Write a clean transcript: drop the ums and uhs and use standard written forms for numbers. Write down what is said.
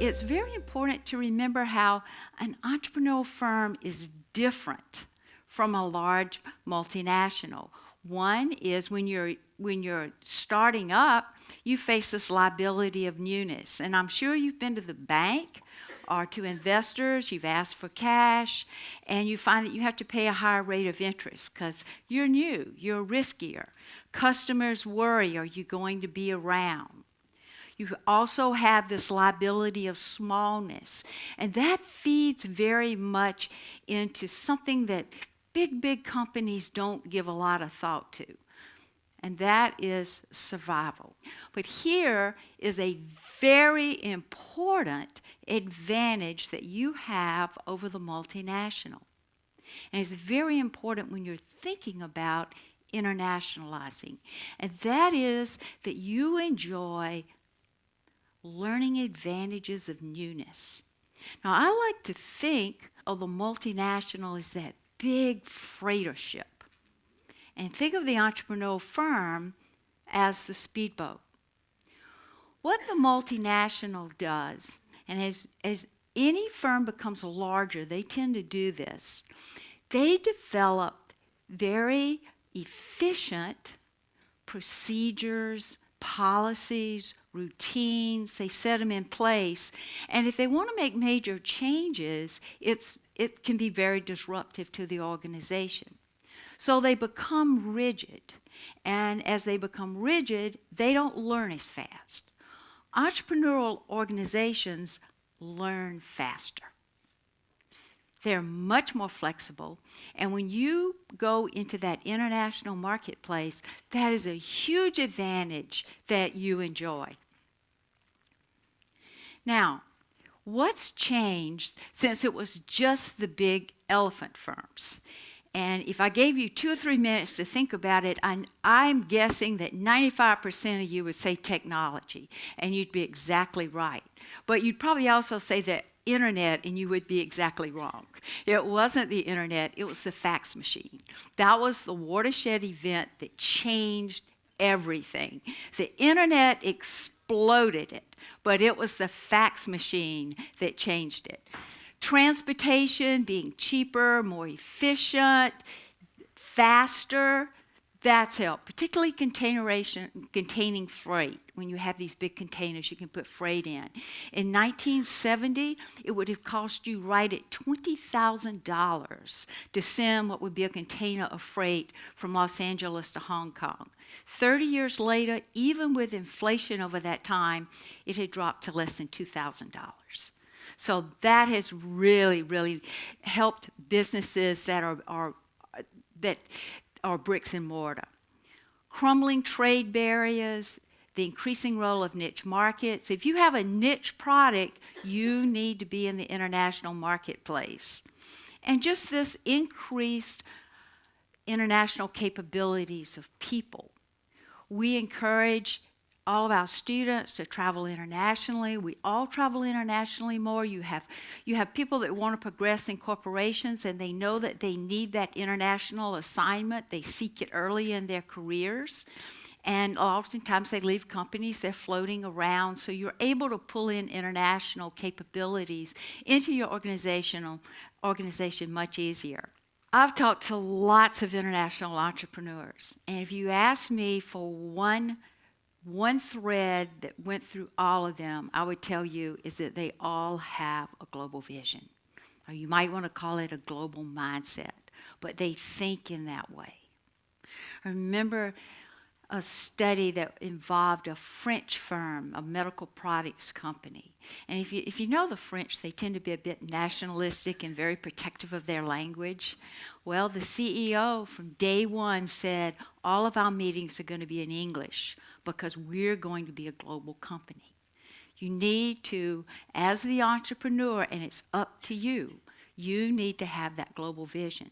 it's very important to remember how an entrepreneurial firm is different from a large multinational. One is when you're starting up, you face this liability of newness. And I'm sure you've been to the bank or to investors, you've asked for cash, and you find that you have to pay a higher rate of interest because you're new, you're riskier. Customers worry, are you going to be around? You also have this liability of smallness, and that feeds very much into something that big companies don't give a lot of thought to, and that is survival. But here is a very important advantage that you have over the multinational, and it's very important when you're thinking about internationalizing, and that is that you enjoy learning advantages of newness. Now, I like to think of the multinational as that big freighter ship, and think of the entrepreneurial firm as the speedboat. What the multinational does, and as any firm becomes larger, they tend to do this, they develop very efficient procedures, policies, routines. They set them in place, and if they want to make major changes, it can be very disruptive to the organization. So they become rigid, and as they become rigid, they don't learn as fast. Entrepreneurial organizations learn faster. They're much more flexible, and when you go into that international marketplace, that is a huge advantage that you enjoy. Now, what's changed since it was just the big elephant firms? And if I gave you 2 or 3 minutes to think about it, I'm guessing that 95% of you would say technology, and you'd be exactly right. But you'd probably also say that internet, and you would be exactly wrong. It wasn't the internet, it was the fax machine. That was the watershed event that changed everything. The internet exploded it, but it was the fax machine that changed it. Transportation being cheaper, more efficient, faster, that's helped, particularly containing freight. When you have these big containers, you can put freight in. In 1970, it would have cost you right at $20,000 to send what would be a container of freight from Los Angeles to Hong Kong. 30 years later, even with inflation over that time, it had dropped to less than $2,000. So that has really helped businesses that are bricks and mortar. Crumbling trade barriers, the increasing role of niche markets. If you have a niche product, you need to be in the international marketplace. And just this increased international capabilities of people. We encourage all of our students to travel internationally. We all travel internationally more. You have people that want to progress in corporations, and they know that they need that international assignment. They seek it early in their careers. And oftentimes they leave companies, they're floating around. So you're able to pull in international capabilities into your organization much easier. I've talked to lots of international entrepreneurs. And if you ask me for one thread that went through all of them, I would tell you is that they all have a global vision. Or you might want to call it a global mindset, but they think in that way. I remember a study that involved a French firm, a medical products company. And if you know the French, they tend to be a bit nationalistic and very protective of their language. Well, the CEO from day one said, all of our meetings are going to be in English because we're going to be a global company. You need to, as the entrepreneur, and it's up to you, you need to have that global vision.